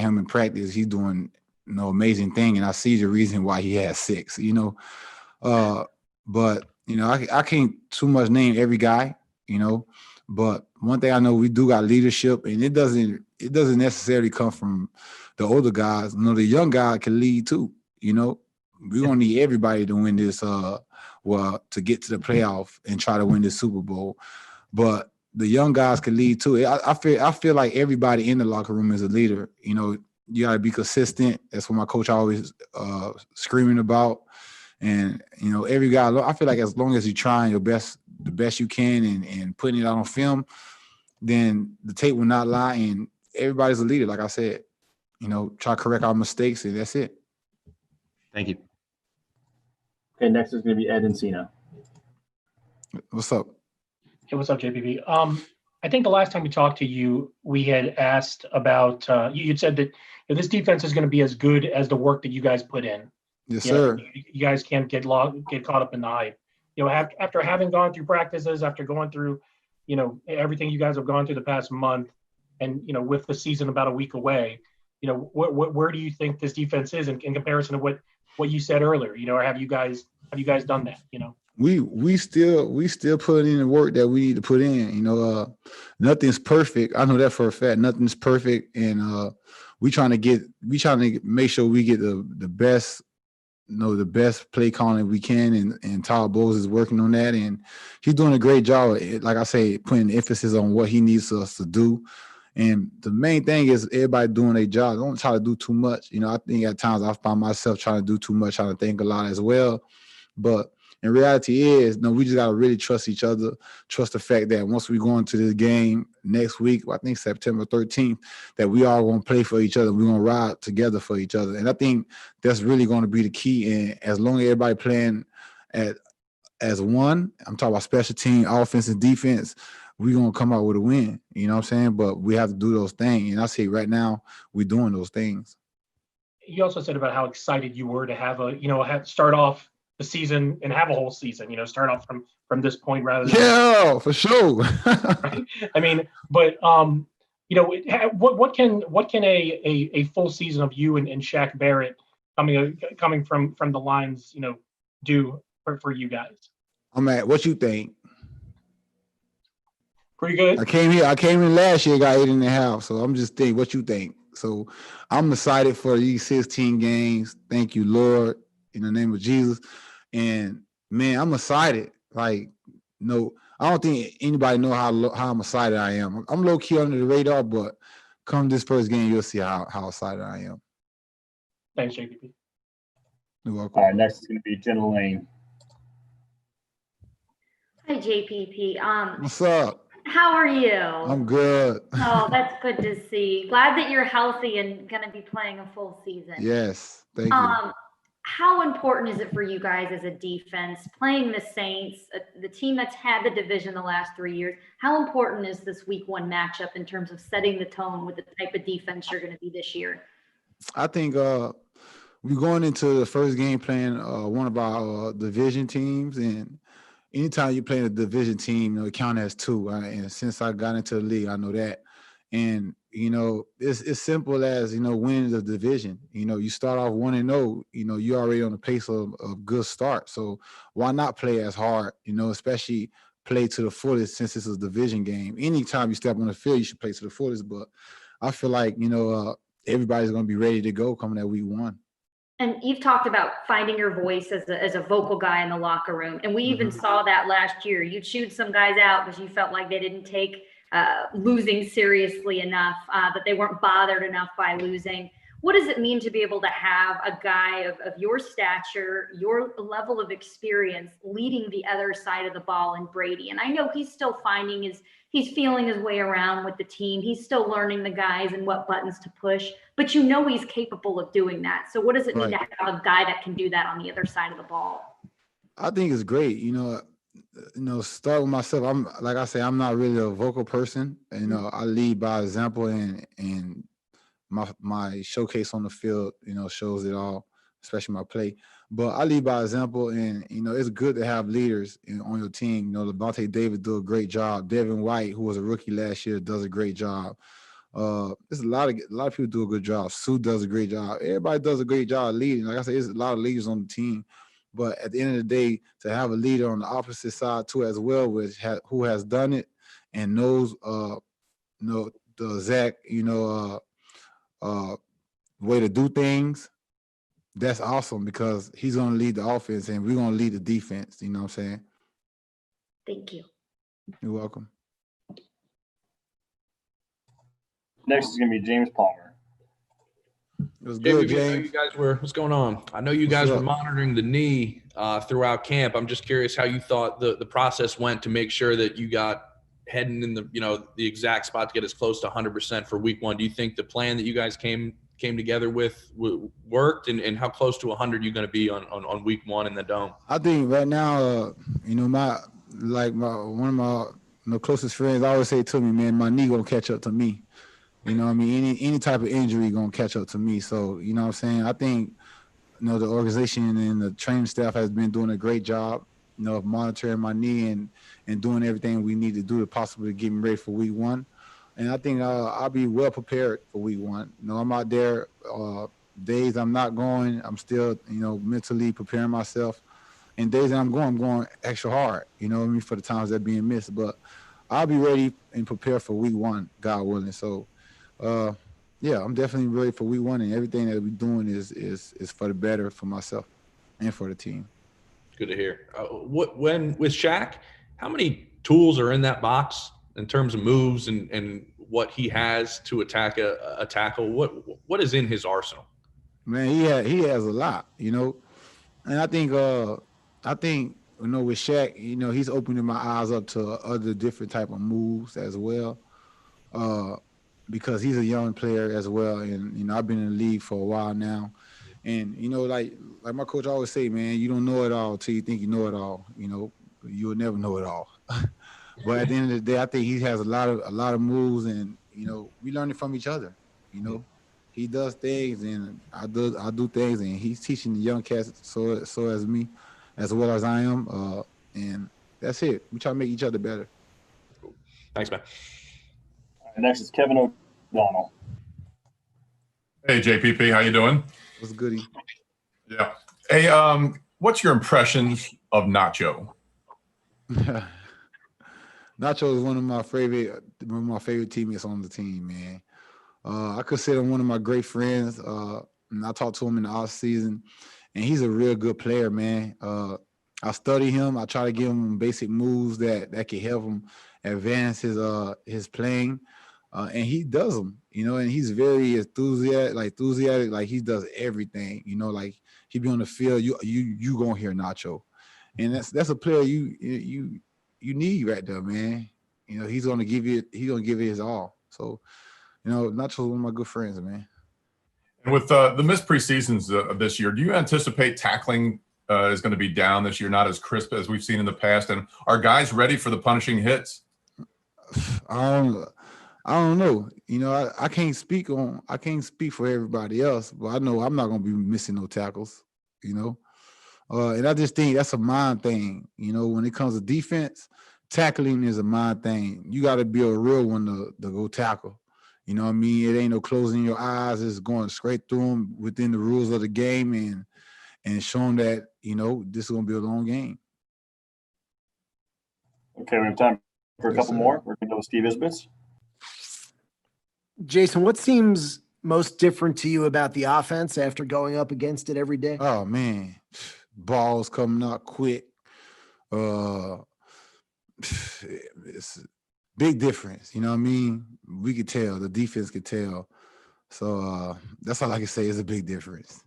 him in practice, he's doing amazing thing, and I see the reason why he has 6. But I can't too much name every guy, But one thing I know, we do got leadership, and it doesn't necessarily come from the older guys. The young guy can lead too. We're gonna need everybody to win this. To get to the playoff and try to win this Super Bowl, but the young guys can lead too. I feel like everybody in the locker room is a leader. You gotta be consistent. That's what my coach always screaming about. And every guy, I feel like as long as you're trying your best, the best you can, and putting it out on film, then the tape will not lie. And everybody's a leader, like I said. Try to correct our mistakes, and that's it. Thank you. Okay, next is going to be Ed Encino. What's up? Hey, what's up, JPP? I think the last time we talked to you, we had asked about, you'd said that if this defense is going to be as good as the work that you guys put in. Yes, sir. You guys can't get caught up in the hype. After having gone through practices, after going through, everything you guys have gone through the past month, and with the season about a week away, where do you think this defense is in comparison to what you said earlier? Or have you guys done that? We still put in the work that we need to put in. Nothing's perfect. I know that for a fact. Nothing's perfect, and we trying to make sure we get the best. The best play calling we can, and Todd Bowles is working on that, and he's doing a great job. Like I say, putting emphasis on what he needs us to do. And the main thing is everybody doing their job. Don't try to do too much. I think at times I find myself trying to do too much, trying to think a lot as well. But in reality is, we just got to really trust each other, trust the fact that once we go into this game next week, I think September 13th, that we all going to play for each other. We're going to ride together for each other. And I think that's really going to be the key. And as long as everybody playing as one, I'm talking about special team, offense, and defense, we're going to come out with a win. You know what I'm saying? But we have to do those things. And I see right now we're doing those things. You also said about how excited you were to have start off the season and have a whole season, start off from this point rather than. Yeah, for sure. Right? I mean, but what can a full season of you and Shaq Barrett coming from the lines, do for you guys? What you think? Pretty good. I came in last year, got 8.5. So I'm just thinking, what you think? So I'm excited for these 16 games. Thank you, Lord, in the name of Jesus. And man, I'm excited. I don't think anybody know how I'm excited I am. I'm low key under the radar, but come this first game, you'll see how excited I am. Thanks, JPP. You're welcome. All right, next is going to be Jenna Lane. Hi, JPP. What's up? How are you? I'm good. Oh, that's good to see. Glad that you're healthy and going to be playing a full season. Yes, thank you. How important is it for you guys as a defense playing the Saints, the team that's had the division the last 3 years? How important is this week 1 matchup in terms of setting the tone with the type of defense you're going to be this year? I think we're going into the first game playing one of our division teams, and anytime you play a division team, it counts as 2. And since I got into the league, I know that. And it's simple as winning the division. You start off 1-0. You're already on the pace of a good start. So why not play as hard? Especially play to the fullest, since it's a division game. Anytime you step on the field, you should play to the fullest. But I feel like everybody's going to be ready to go coming at week 1. And you've talked about finding your voice as a vocal guy in the locker room. And we even saw that last year. You chewed some guys out because you felt like they didn't take losing seriously enough, that they weren't bothered enough by losing. What does it mean to be able to have a guy of your stature, your level of experience, leading the other side of the ball in Brady? And I know he's still he's feeling his way around with the team. He's still learning the guys and what buttons to push, but he's capable of doing that. So what does it mean to have a guy that can do that on the other side of the ball? I think it's great. Start with myself. I'm not really a vocal person. I lead by example, and my showcase on the field, shows it all, especially my play. But I lead by example, and it's good to have leaders on your team. Levante David do a great job. Devin White, who was a rookie last year, does a great job. There's a lot of people do a good job. Sue does a great job. Everybody does a great job leading. Like I said, there's a lot of leaders on the team. But at the end of the day, to have a leader on the opposite side too as well, who has done it and knows the exact way to do things, that's awesome because he's gonna lead the offense and we're gonna lead the defense. You know what I'm saying? Thank you. You're welcome. Next is going to be James Palmer. It was good, JPP, I know James. you guys were. What's going on? I know you guys were monitoring the knee throughout camp. I'm just curious how you thought the process went to make sure that you got heading in the exact spot to get as close to 100% for week 1. Do you think the plan that you guys came together with worked, and how close to 100 are you going to be on week 1 in the dome? I think right now, one of my closest friends always say to me, man, my knee gonna catch up to me. You know what I mean? Any type of injury gonna catch up to me. So, you know what I'm saying? I think, the organization and the training staff has been doing a great job, of monitoring my knee and doing everything we need to do to possibly get me ready for week 1. And I think I'll be well prepared for week 1. I'm out there days I'm not going, I'm still, mentally preparing myself. And days that I'm going extra hard, for the times that being missed. But I'll be ready and prepared for week 1, God willing. So, I'm definitely ready for week 1, and everything that we're doing is for the better for myself and for the team. Good to hear. When with Shaq, how many tools are in that box in terms of moves and what he has to attack a tackle? What is in his arsenal? Man, he has a lot, and I think with Shaq, he's opening my eyes up to other different type of moves as well. Because he's a young player as well, and I've been in the league for a while now, and like my coach always say, man, you don't know it all till you think you know it all. You will never know it all. But at the end of the day, I think he has a lot of moves, and we learn it from each other. He does things, and I do things, and he's teaching the young cats so as me, as well as I am, and that's it. We try to make each other better. Thanks, man. Next is Kevin O'Donnell. Hey, JPP, how you doing? What's goody? Yeah. Hey, what's your impressions of Nacho? Nacho is one of my favorite teammates on the team, man. I consider him one of my great friends. And I talked to him in the off season, and he's a real good player, man. I study him. I try to give him basic moves that can help him advance his playing. And he does them, and he's very enthusiastic. Like he does everything, like he be on the field. You gonna hear Nacho, and that's a player you need right there, man. He's gonna give it his all. So, Nacho's one of my good friends, man. And with the missed preseasons of this year, do you anticipate tackling is going to be down this year, not as crisp as we've seen in the past? And are guys ready for the punishing hits? I don't know. I can't speak for everybody else, but I know I'm not gonna be missing no tackles. And I just think that's a mind thing. When it comes to defense, tackling is a mind thing. You got to be a real one to go tackle. You know what I mean? It ain't no closing your eyes. It's going straight through them within the rules of the game and showing that this is gonna be a long game. Okay, we have time for a couple more. We're going to go with Steve Isbitz. Jason, what seems most different to you about the offense after going up against it every day? Oh man, balls coming out quick. It's a big difference. You know what I mean? We could tell. The defense could tell. So that's all I can say is a big difference.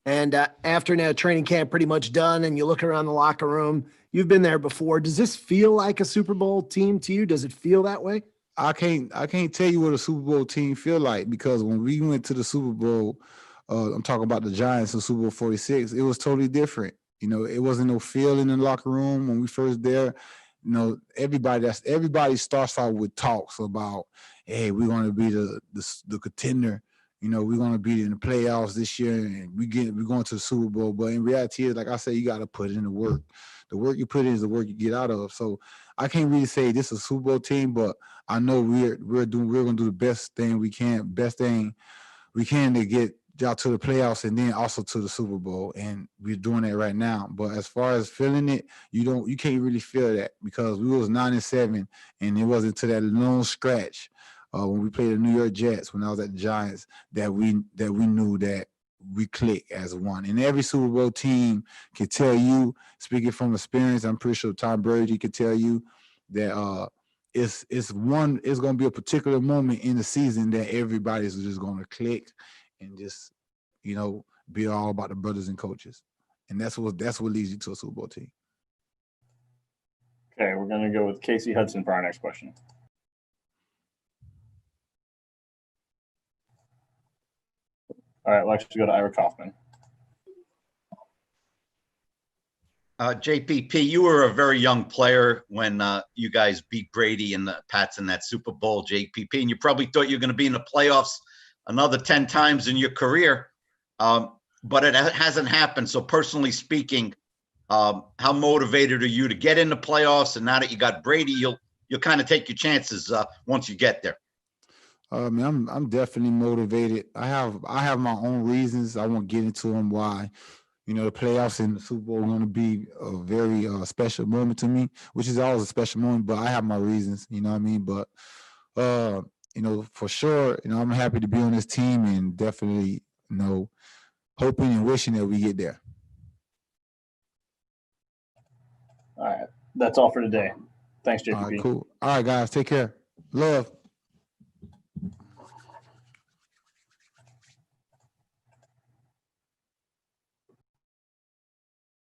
And after now training camp pretty much done, and you look around the locker room, you've been there before. Does this feel like a Super Bowl team to you? Does it feel that way? I can't tell you what a Super Bowl team feel like, because when we went to the Super Bowl, I'm talking about the Giants in Super Bowl 46, it was totally different. It wasn't no feel in the locker room when we first there. Everybody starts out with talks about, hey, we're going to be the contender, you know, we're gonna be in the playoffs this year and we're going to the Super Bowl. But in reality, is like I said, you got to put in the work. The work you put in is the work you get out of. So I can't really say this is a Super Bowl team, but I know we're gonna do the best thing we can to get y'all to the playoffs and then also to the Super Bowl. And we're doing that right now. But as far as feeling it, you can't really feel that because we was 9-7 and it wasn't to that lone scratch when we played the New York Jets, when I was at the Giants, that we knew that we click as one. And every Super Bowl team can tell you, speaking from experience, I'm pretty sure Tom Brady could tell you that it's going to be a particular moment in the season that everybody's just going to click and just, you know, be all about the brothers and coaches. And that's what leads you to a Super Bowl team. Okay, we're going to go with Casey Hudson for our next question. All right, let's go to Ira Kaufman. JPP, you were a very young player when you guys beat Brady and the Pats in that Super Bowl, JPP, and you probably thought you were going to be in the playoffs another 10 times in your career, but it hasn't happened. So personally speaking, how motivated are you to get in the playoffs? And now that you got Brady, you'll kind of take your chances once you get there. I'm definitely motivated. I have my own reasons. I won't get into them why. You know, the playoffs and the Super Bowl are going to be a very special moment to me, which is always a special moment, but I have my reasons, you know what I mean? But, you know, for sure, you know, I'm happy to be on this team and definitely, you know, hoping and wishing that we get there. All right, that's all for today. Thanks, JPP. All right, cool. All right, guys, take care. Love.